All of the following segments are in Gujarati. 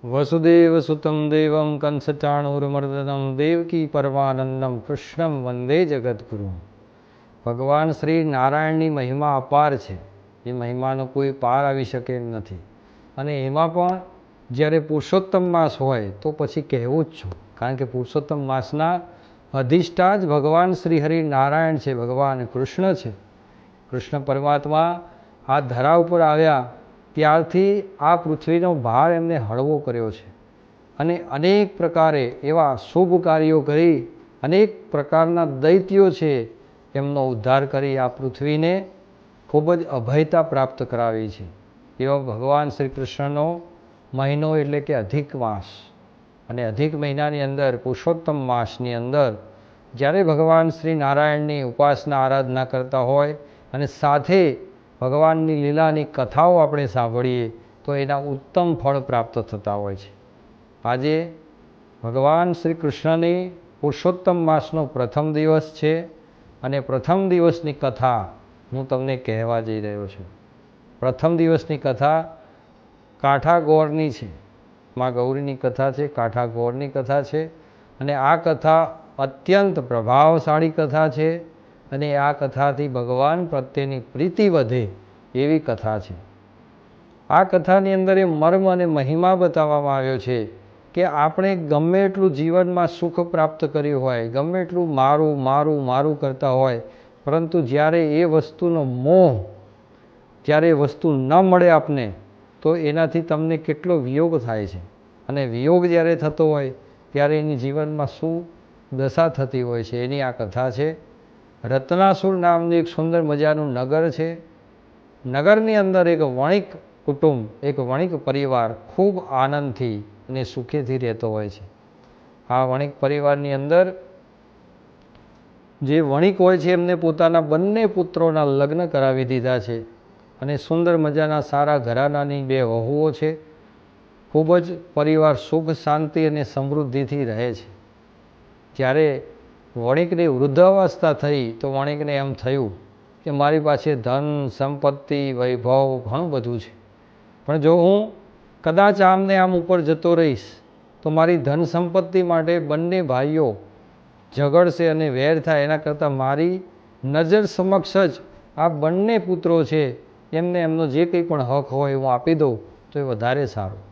વસુદેવસુતમ દેવમ કંસચાણૂરમર્દનમ દેવકી પરમાનંદમ કૃષ્ણમ વંદે જગદગુરુ. ભગવાન શ્રી નારાયણની મહિમા અપાર છે. એ મહિમાનો કોઈ પાર આવી શકે એમ નથી. અને એમાં પણ જ્યારે પુરુષોત્તમ માસ હોય તો પછી કહેવું જ છું, કારણ કે પુરુષોત્તમ માસના અધિષ્ઠા જ ભગવાન શ્રી હરિ નારાયણ છે, ભગવાન કૃષ્ણ છે. કૃષ્ણ પરમાત્મા આ ધરા ઉપર આવ્યા ત્યારથી આ પૃથ્વીનો ભાર એમને હળવો કર્યો છે અને અનેક પ્રકારે એવા શુભ કાર્યો કરી અનેક પ્રકારના દૈત્યો છે એમનો ઉદ્ધાર કરી આ પૃથ્વીને ખૂબ જ અભયતા પ્રાપ્ત કરાવી છે. એવા ભગવાન શ્રી કૃષ્ણનો મહિનો એટલે કે અધિક માસ, અને અધિક મહિનાની અંદર પુરુષોત્તમ માસની અંદર જ્યારે ભગવાન શ્રી નારાયણની ઉપાસના આરાધના કરતા હોય અને સાથે ભગવાનની લીલાની કથાઓ આપણે સાંભળીએ તો એના ઉત્તમ ફળ પ્રાપ્ત થતા હોય છે. આજે ભગવાન શ્રી કૃષ્ણની પુરુષોત્તમ માસનો પ્રથમ દિવસ છે અને પ્રથમ દિવસની કથા હું તમને કહેવા જઈ રહ્યો છું. પ્રથમ દિવસની કથા કાંઠા ગોરની છે. મા ગૌરીની કથા છે, કાંઠા ગોરની કથા છે. અને આ કથા અત્યંત પ્રભાવશાળી કથા છે અને આ કથાથી ભગવાન પ્રત્યેની પ્રીતિ વધે એવી કથા છે. આ કથાની અંદર એ મર્મ અને મહિમા બતાવવામાં આવ્યો છે કે આપણે ગમે એટલું જીવનમાં સુખ પ્રાપ્ત કર્યું હોય, ગમે એટલું મારું મારું મારું કરતા હોય, પરંતુ જ્યારે એ વસ્તુનો મોહ, જ્યારે એ વસ્તુ ન મળે આપને, તો એનાથી તમને કેટલો વિયોગ થાય છે. અને વિયોગ જ્યારે થતો હોય ત્યારે એની જીવનમાં શું દશા થતી હોય છે એની આ કથા છે. રત્નાસુર નામનું એક સુંદર મજાનું નગર છે. નગરની અંદર એક વણિક કુટુંબ, એક વણિક પરિવાર ખૂબ આનંદથી અને સુખેથી રહેતો હોય છે. આ વણિક પરિવારની અંદર જે વણિક હોય છે એમને પોતાના બંને પુત્રોના લગ્ન કરાવી દીધા છે અને સુંદર મજાના સારા ઘરાનાની બે વહુઓ છે. ખૂબ જ પરિવાર સુખ શાંતિ અને સમૃદ્ધિથી રહે છે. જ્યારે વણિકની વૃદ્ધાવસ્થા થઈ તો વણિકને એમ થયું કે મારી પાસે ધન સંપત્તિ વૈભવ ઘણું બધું છે, પણ જો હું કદાચ આમને આમ ઉપર જતો રહીશ તો મારી ધન સંપત્તિ માટે બંને ભાઈઓ ઝઘડશે અને વેર થાય. એના કરતાં મારી નજર સમક્ષ જ આ બંને પુત્રો છે એમને એમનો જે કંઈ પણ હક હોય હું આપી દઉં તો એ વધારે સારું.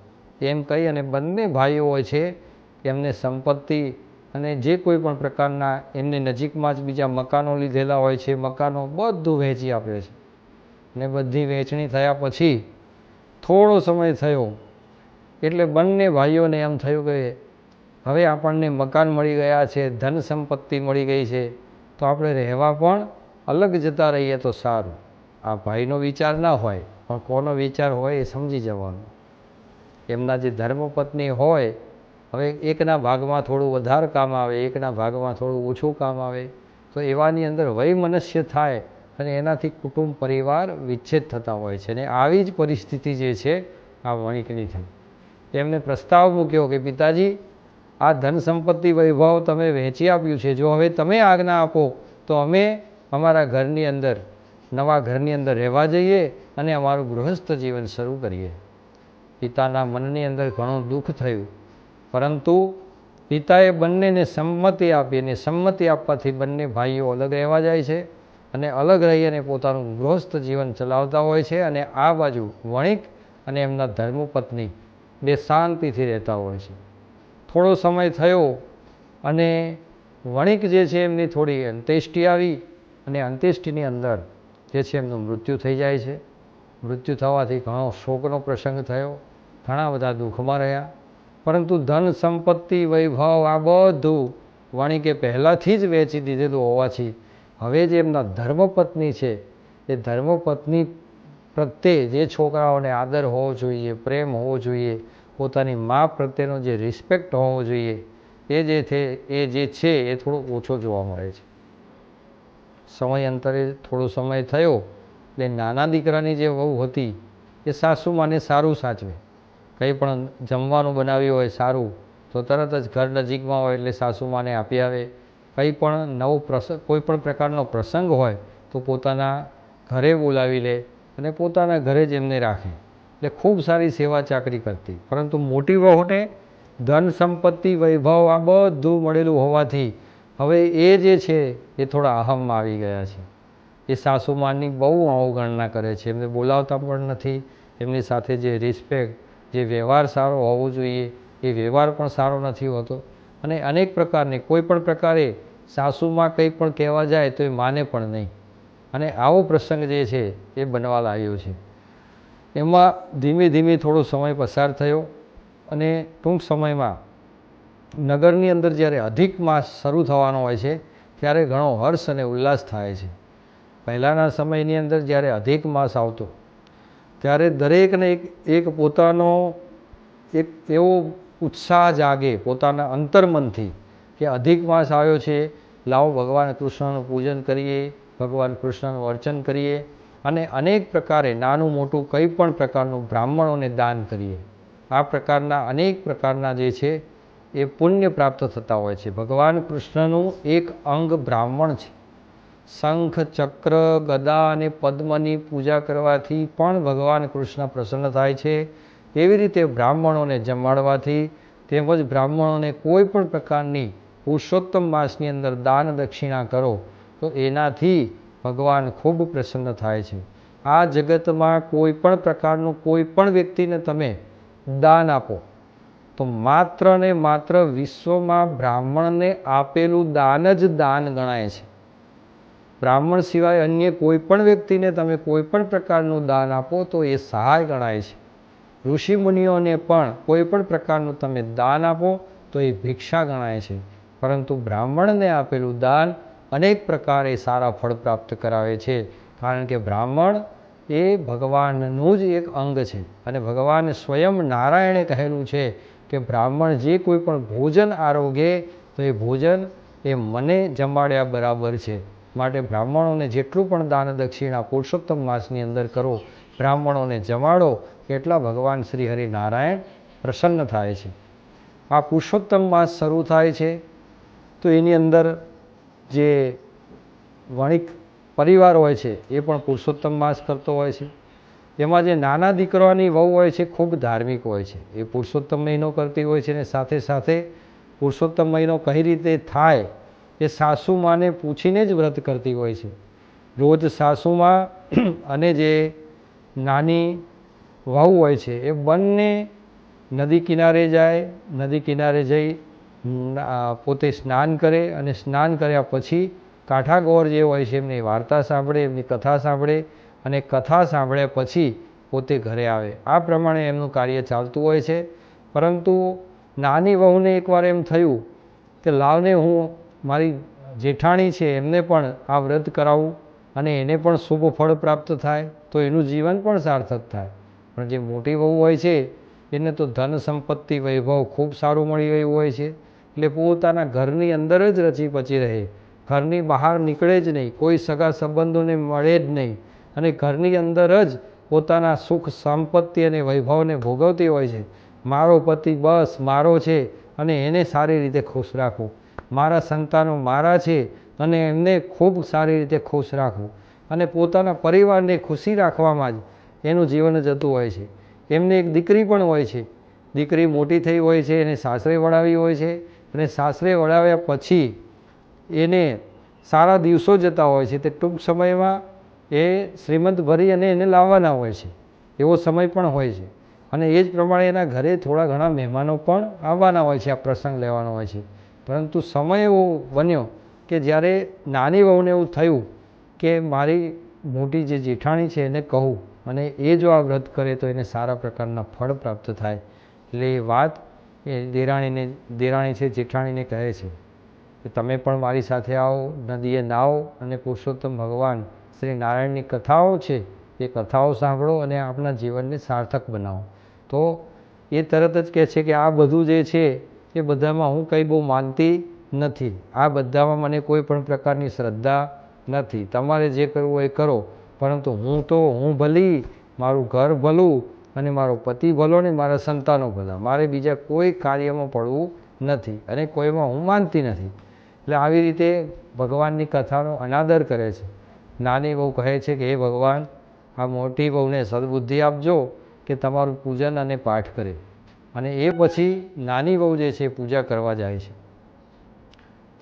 એમ કહી અને બંને ભાઈઓ હોય છે એમને સંપત્તિ અને જે કોઈ પણ પ્રકારના એમની નજીકમાં જ બીજા મકાનો લીધેલા હોય છે, મકાનો બધું વહેંચી આપે છે. ને બધી વહેંચણી થયા પછી થોડો સમય થયો એટલે બંને ભાઈઓને એમ થયું કે હવે આપણને મકાન મળી ગયા છે, ધન સંપત્તિ મળી ગઈ છે, તો આપણે રહેવા પણ અલગ જતા રહીએ તો સારું. આ ભાઈનો વિચાર ના હોય, પણ કોનો વિચાર હોય એ સમજી જવાનું. એમના જે ધર્મપત્ની હોય, હવે એકના ભાગમાં થોડું વધારે કામ આવે, એકના ભાગમાં થોડું ઓછું કામ આવે, તો એવાની અંદર વૈમનસ્ય થાય અને એનાથી કુટુંબ પરિવાર વિચ્છેદ થતા હોય છે. અને આવી જ પરિસ્થિતિ જે છે આ વણિકની થઈ. એમને પ્રસ્તાવ મૂક્યો કે પિતાજી, આ ધન સંપત્તિ વૈભવ તમે વહેંચી આપ્યું છે, જો હવે તમે આજ્ઞા આપો તો અમે અમારા ઘરની અંદર, નવા ઘરની અંદર રહેવા જઈએ અને અમારું ગૃહસ્થ જીવન શરૂ કરીએ. પિતાના મનની અંદર ઘણું દુઃખ થયું, પરંતુ પિતાએ બંનેને સંમતિ આપી અને સંમતિ આપવાથી બંને ભાઈઓ અલગ રહેવા જાય છે અને અલગ રહી અને પોતાનું ગૃહસ્થ જીવન ચલાવતા હોય છે. અને આ બાજુ વણિક અને એમના ધર્મપત્ની બે શાંતિથી રહેતા હોય છે. થોડો સમય થયો અને વણિક જે છે એમની થોડી અંત્યેષ્ટિ આવી અને અંત્યેષ્ટિની અંદર જે છે એમનું મૃત્યુ થઈ જાય છે. મૃત્યુ થવાથી ઘણો શોકનો પ્રસંગ થયો, ઘણા બધા દુઃખમાં રહ્યા. પરંતુ ધન સંપત્તિ વૈભવ આ બધું વણિકે પહેલાંથી જ વેચી દીધેલું હોવાથી હવે જે એમના ધર્મપત્ની છે એ ધર્મપત્ની પ્રત્યે જે છોકરાઓને આદર હોવો જોઈએ, પ્રેમ હોવો જોઈએ, પોતાની મા પ્રત્યેનો જે રિસ્પેક્ટ હોવો જોઈએ, એ જે છે એ થોડો ઓછો જોવા મળે છે. સમયાંતરે થોડો સમય થયો એટલે નાના દીકરાની જે વહુ હતી એ સાસુમાને સારું સાચવે. કંઈ પણ જમવાનું બનાવ્યું હોય સારું તો તરત જ ઘર નજીકમાં હોય એટલે સાસુમાને આપી આવે. કંઈ પણ નવો પ્રસંગ, કોઈ પણ પ્રકારનો પ્રસંગ હોય તો પોતાના ઘરે બોલાવી લે અને પોતાના ઘરે જ એમને રાખે. એટલે ખૂબ સારી સેવા ચાકરી કરતી. પરંતુ મોટી વહુને ધન સંપત્તિ વૈભવ આ બધું મળેલું હોવાથી હવે એ જે છે એ થોડા અહમમાં આવી ગયા છે. એ સાસુમાની બહુ અવગણના કરે છે, એમને બોલાવતા પણ નથી. એમની સાથે જે રિસ્પેક્ટ, જે વ્યવહાર સારો હોવો જોઈએ એ વ્યવહાર પણ સારો નથી હોતો. અને અનેક પ્રકારની કોઈ પણ પ્રકારે સાસુમાં કંઈ પણ કહેવા જાય તો એ માને પણ નહીં. અને આવો પ્રસંગ જે છે એ બનવા લાગ્યો છે. એમાં ધીમે ધીમે થોડો સમય પસાર થયો અને ટૂંક સમયમાં નગરની અંદર જ્યારે અધિક માસ શરૂ થવાનો હોય છે ત્યારે ઘણો હર્ષ અને ઉલ્લાસ થાય છે. પહેલાંના સમયની અંદર જ્યારે અધિક માસ આવતો ત્યારે દરેકને એક પોતાનો એક એવો ઉત્સાહ જાગે પોતાના અંતર્મનથી કે અધિક માસ આવ્યો છે, લાવો ભગવાન કૃષ્ણનું પૂજન કરીએ, ભગવાન કૃષ્ણનું અર્ચન કરીએ અને અનેક પ્રકારે નાનું મોટું કંઈ પણ પ્રકારનું બ્રાહ્મણોને દાન કરીએ. આ પ્રકારના અનેક પ્રકારના જે છે એ પુણ્ય પ્રાપ્ત થતા હોય છે. ભગવાન કૃષ્ણનું એક અંગ બ્રાહ્મણ છે. શંખ, ચક્ર, ગદા અને પદ્મની પૂજા કરવાથી પણ ભગવાન કૃષ્ણ પ્રસન્ન થાય છે. એવી રીતે બ્રાહ્મણોને જમાડવાથી તેમજ બ્રાહ્મણોને કોઈ પણ પ્રકારની પુરુષોત્તમ માસની અંદર દાન દક્ષિણા કરો તો એનાથી ભગવાન ખૂબ પ્રસન્ન થાય છે. આ જગતમાં કોઈ પણ પ્રકારનું કોઈ પણ વ્યક્તિને તમે દાન આપો તો માત્ર ને માત્ર વિશ્વમાં બ્રાહ્મણને આપેલું દાન જ દાન ગણાય છે. બ્રાહ્મણ સિવાય અન્ય કોઈ પણ વ્યક્તિને તમે કોઈ પણ પ્રકારનું દાન આપો તો એ સહાય ગણાય છે. ઋષિમુનિઓને પણ કોઈ પણ પ્રકારનું તમે દાન આપો તો એ ભિક્ષા ગણાય છે. પરંતુ બ્રાહ્મણને આપેલું દાન અનેક પ્રકારે સારા ફળ પ્રાપ્ત કરાવે છે. કારણ કે બ્રાહ્મણ એ ભગવાનનું જ એક અંગ છે અને ભગવાન સ્વયં નારાયણે કહેલું છે કે બ્રાહ્મણ જે કોઈ પણ ભોજન આરોગે તો એ ભોજન એ મને જમાડ્યા બરાબર છે. માટે બ્રાહ્મણોને જેટલું પણ દાન દક્ષિણા પુરુષોત્તમ માસની અંદર કરો, બ્રાહ્મણોને જમાડો એટલા ભગવાન શ્રી હરિનારાયણ પ્રસન્ન થાય છે. આ પુરુષોત્તમ માસ શરૂ થાય છે તો એની અંદર જે વણિક પરિવાર હોય છે એ પણ પુરુષોત્તમ માસ કરતો હોય છે. એમાં જે નાના દીકરાની વહુ હોય છે ખૂબ ધાર્મિક હોય છે, એ પુરુષોત્તમ મહિનો કરતી હોય છે અને સાથે સાથે પુરુષોત્તમ મહિનો કઈ રીતે થાય એ સાસુમાને પૂછીને જ વ્રત કરતી હોય છે. રોજ સાસુમાં અને જે નાની વહુ હોય છે એ બંને નદી કિનારે જાય, નદી કિનારે જઈ પોતે સ્નાન કરે અને સ્નાન કર્યા પછી કાંઠાગોર જે હોય છે એમની વાર્તા સાંભળે, એમની કથા સાંભળે અને કથા સાંભળ્યા પછી પોતે ઘરે આવે. આ પ્રમાણે એમનું કાર્ય ચાલતું હોય છે. પરંતુ નાની વહુને એકવાર એમ થયું કે લાવને હું મારી જેઠાણી છે એમને પણ આ વ્રત કરાવું અને એને પણ શુભ ફળ પ્રાપ્ત થાય તો એનું જીવન પણ સાર્થક થાય. પણ જે મોટી વહુ હોય છે એને તો ધન સંપત્તિ વૈભવ ખૂબ સારું મળી ગયું હોય છે એટલે પોતાના ઘરની અંદર જ રચી પચી રહે, ઘરની બહાર નીકળે જ નહીં, કોઈ સગા સંબંધોને મળે જ નહીં અને ઘરની અંદર જ પોતાના સુખ સંપત્તિ અને વૈભવને ભોગવતી હોય છે. મારો પતિ બસ મારો છે અને એને સારી રીતે ખુશ રાખવું, મારા સંતાનો મારા છે અને એમને ખૂબ સારી રીતે ખુશ રાખવું અને પોતાના પરિવારને ખુશી રાખવામાં જ એનું જીવન જતું હોય છે. એમને એક દીકરી પણ હોય છે, દીકરી મોટી થઈ હોય છે એને સાસરે વળાવી હોય છે અને સાસરે વળાવ્યા પછી એને સારા દિવસો જતા હોય છે તે ટૂંક સમયમાં એ શ્રીમંત ભરી અને એને લાવવાના હોય છે એવો સમય પણ હોય છે અને એ જ પ્રમાણે એના ઘરે થોડા ઘણા મહેમાનો પણ આવવાના હોય છે, આ પ્રસંગ લેવાનો હોય છે. પરંતુ સમય એવો બન્યો કે જ્યારે નાની વહુને એવું થયું કે મારી મોટી જે જેઠાણી છે એને કહું અને એ જો આ વ્રત કરે તો એને સારા પ્રકારના ફળ પ્રાપ્ત થાય. એટલે એ વાત એ દેરાણી છે જેઠાણીને કહે છે કે તમે પણ મારી સાથે આવો, નદીએ નાહો અને પુરુષોત્તમ ભગવાન શ્રી નારાયણની કથાઓ છે એ કથાઓ સાંભળો અને આપણા જીવનને સાર્થક બનાવો. તો એ તરત જ કહે છે કે આ બધું જે છે એ બધામાં હું કંઈ બહુ માનતી નથી, આ બધામાં મને કોઈ પણ પ્રકારની શ્રદ્ધા નથી, તમારે જે કરવું હોય એ કરો, પરંતુ હું ભલી, મારું ઘર ભલું અને મારો પતિ ભલો ને મારા સંતાનો ભલા, મારે બીજા કોઈ કાર્યમાં પડવું નથી અને કોઈમાં હું માનતી નથી. એટલે આવી રીતે ભગવાનની કથાનો અનાદર કરે છે. નાની વહુ કહે છે કે હે ભગવાન, આ મોટી વહુને સદબુદ્ધિ આપજો કે તમારું પૂજન અને પાઠ કરે, અને એ પછી નાની વહુ જે છે એ પૂજા કરવા જાય છે.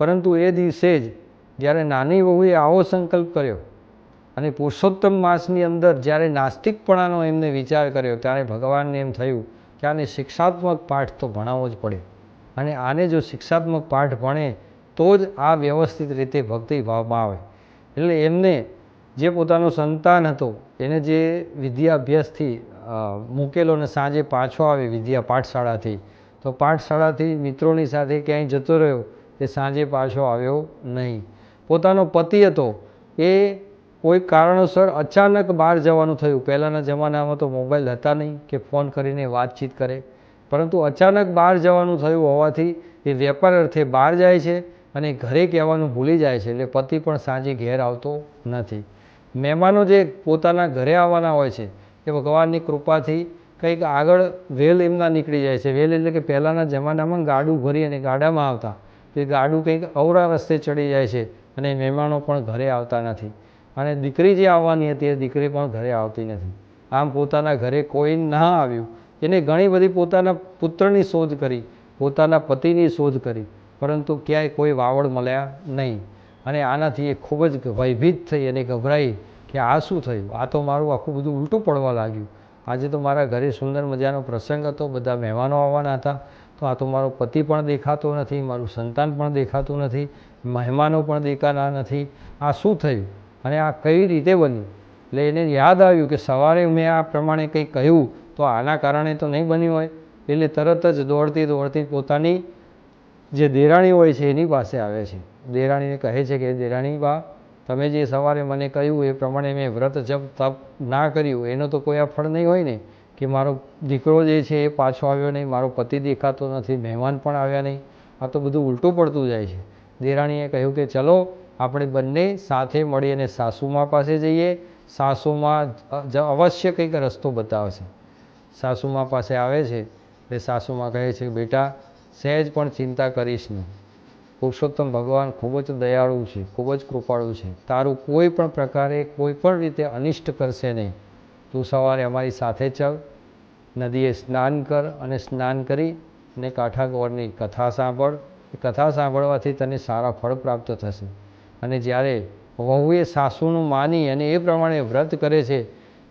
પરંતુ એ દિવસે જ જ્યારે નાની વહુએ આવો સંકલ્પ કર્યો અને પુરુષોત્તમ માસની અંદર જ્યારે નાસ્તિકપણાનો એમને વિચાર કર્યો, ત્યારે ભગવાનને એમ થયું કે આને શિક્ષાત્મક પાઠ તો ભણાવવો જ પડે, અને આને જો શિક્ષાત્મક પાઠ ભણે તો જ આ વ્યવસ્થિત રીતે ભક્તિભાવમાં આવે. એટલે એમને જે પોતાનો સંતાન હતો એને જે વિદ્યાભ્યાસથી મૂકેલો ને સાંજે પાછો આવે વિદ્યા પાઠશાળાથી, તો પાઠશાળાથી મિત્રોની સાથે ક્યાંય જતો રહ્યો, તે સાંજે પાછો આવ્યો નહીં. પોતાનો પતિ હતો એ કોઈ કારણોસર અચાનક બહાર જવાનું થયું. પહેલાંના જમાનામાં તો મોબાઈલ હતા નહીં કે ફોન કરીને વાતચીત કરે, પરંતુ અચાનક બહાર જવાનું થયું હોવાથી એ વેપાર અર્થે બહાર જાય છે અને ઘરે કહેવાનું ભૂલી જાય છે. એટલે પતિ પણ સાંજે ઘેર આવતો નથી. મહેમાનો જે પોતાના ઘરે આવવાના હોય છે એ ભગવાનની કૃપાથી કંઈક આગળ વેલ એમના નીકળી જાય છે. વેલ એટલે કે પહેલાંના જમાનામાં ગાડું ભરી અને ગાડામાં આવતા, એ ગાડું કંઈક અવરા રસ્તે ચડી જાય છે અને મહેમાનો પણ ઘરે આવતા નથી. અને દીકરી જે આવવાની હતી એ દીકરી પણ ઘરે આવતી નથી. આમ પોતાના ઘરે કોઈ ના આવ્યું. એને ઘણી બધી પોતાના પુત્રની શોધ કરી, પોતાના પતિની શોધ કરી, પરંતુ ક્યાંય કોઈ વાવડ મળ્યા નહીં. અને આનાથી એ ખૂબ જ ભયભીત થઈ અને ગભરાઈ કે આ શું થયું, આ તો મારું આખું બધું ઉલટું પડવા લાગ્યું. આજે તો મારા ઘરે સુંદર મજાનો પ્રસંગ હતો, બધા મહેમાનો આવવાના હતા, તો આ તો મારો પતિ પણ દેખાતો નથી, મારું સંતાન પણ દેખાતું નથી, મહેમાનો પણ દેખાતા નથી, આ શું થયું અને આ કઈ રીતે બન્યું. એટલે એને યાદ આવ્યું કે સવારે મેં આ પ્રમાણે કંઈ કહ્યું તો આના કારણે તો નહીં બન્યું હોય. એટલે તરત જ દોડતી દોડતી પોતાની જે દેરાણી હોય છે એની પાસે આવે છે. દેરાણીને કહે છે કે દેરાણી બા, તમે જે સવારે મને કહ્યું એ પ્રમાણે મેં વ્રત જપ તપ ના કર્યું એનો તો કોઈ આ ફળ નહીં હોય ને, કે મારો દીકરો જે છે એ પાછો આવ્યો નહીં, મારો પતિ દેખાતો નથી, મહેમાન પણ આવ્યા નહીં, આ તો બધું ઉલટું પડતું જાય છે. દેરાણીએ કહ્યું કે ચલો આપણે બંને સાથે મળી અને સાસુમા પાસે જઈએ, સાસુમા અવશ્ય કંઈક રસ્તો બતાવશે. સાસુમા પાસે આવે છે એટલે સાસુમા કહે છે બેટા સહેજ પણ ચિંતા કરીશ નહીં, પુરુષોત્તમ ભગવાન ખૂબ જ દયાળુ છે, ખૂબ જ કૃપાળુ છે, તારું કોઈ પણ પ્રકારે કોઈ પણ રીતે અનિષ્ટ કરશે નહીં. તું સવારે અમારી સાથે ચાલ, નદીએ સ્નાન કર અને સ્નાન કરી અને કાઠાગોળની કથા સાંભળ. એ કથા સાંભળવાથી તને સારા ફળ પ્રાપ્ત થશે. અને જ્યારે વહુએ સાસુનું માની અને એ પ્રમાણે વ્રત કરે છે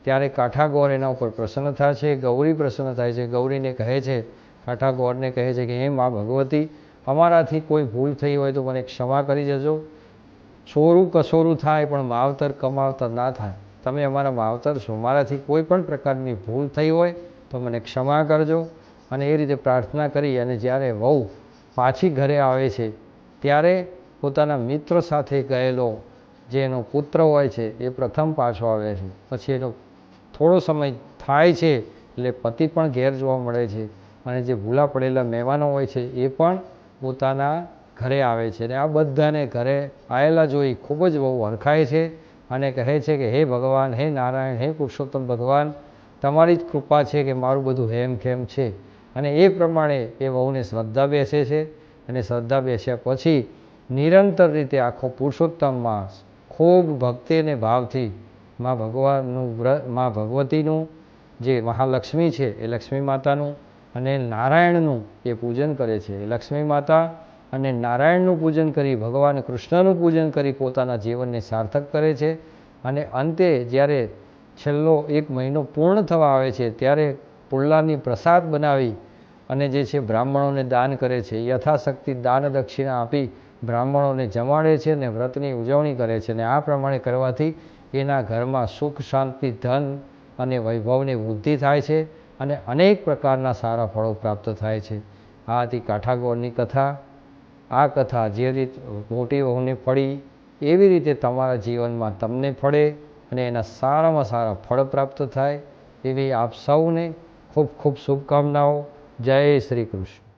ત્યારે કાઠાગોળ એના ઉપર પ્રસન્ન થાય છે, ગૌરી પ્રસન્ન થાય છે. ગૌરીને કહે છે, કાઠાગોળને કહે છે કે હે મા ભગવતી, અમારાથી કોઈ ભૂલ થઈ હોય તો મને ક્ષમા કરી જજો. છોરું કસોરું થાય પણ માવતર કમાવતર ના થાય. તમે અમારા માવતર છો, મારાથી કોઈ પણ પ્રકારની ભૂલ થઈ હોય તો મને ક્ષમા કરજો. અને એ રીતે પ્રાર્થના કરી અને જ્યારે વહુ પાછી ઘરે આવે છે ત્યારે પોતાના મિત્ર સાથે ગયેલો જે એનો પુત્ર હોય છે એ પ્રથમ પાછો આવે છે. પછી એનો થોડો સમય થાય છે એટલે પતિ પણ ઘેર જોવા મળે છે, અને જે ભૂલા પડેલા મહેમાનો હોય છે એ પણ પોતાના ઘરે આવે છે. અને આ બધાને ઘરે આવેલા જોઈ ખૂબ જ બહુ હરખાય છે અને કહે છે કે હે ભગવાન, હે નારાયણ, હે પુરુષોત્તમ ભગવાન, તમારી જ કૃપા છે કે મારું બધું હેમખેમ છે. અને એ પ્રમાણે એ વહુને શ્રદ્ધા બેસે છે, અને શ્રદ્ધા બેસ્યા પછી નિરંતર રીતે આખો પુરુષોત્તમ માસ ખૂબ ભક્તિ અને ભાવથી મા ભગવાનનું મા ભગવતીનું જે મહાલક્ષ્મી છે એ લક્ષ્મી માતાનું અને નારાયણનું એ પૂજન કરે છે. લક્ષ્મી માતા અને નારાયણનું પૂજન કરી, ભગવાન કૃષ્ણનું પૂજન કરી પોતાના જીવનને સાર્થક કરે છે. અને અંતે જ્યારે છેલ્લો 1 મહિનો પૂર્ણ થવા આવે છે ત્યારે પુલ્લાની પ્રસાદ બનાવી અને જે છે બ્રાહ્મણોને દાન કરે છે. યથાશક્તિ દાન દક્ષિણા આપી બ્રાહ્મણોને જમાડે છે અને વ્રતની ઉજવણી કરે છે. અને આ પ્રમાણે કરવાથી એના ઘરમાં સુખ શાંતિ ધન અને વૈભવની વૃદ્ધિ થાય છે અને અનેક પ્રકારના સારા ફળો પ્રાપ્ત થાય છે. આ હતી કાઠાગોળની કથા. આ કથા જે રીતે મોટી વહુને ફળી એવી રીતે તમારા જીવનમાં તમને ફળે અને એના સારામાં સારા ફળ પ્રાપ્ત થાય એવી આપ સૌને ખૂબ ખૂબ શુભકામનાઓ. જય શ્રી કૃષ્ણ.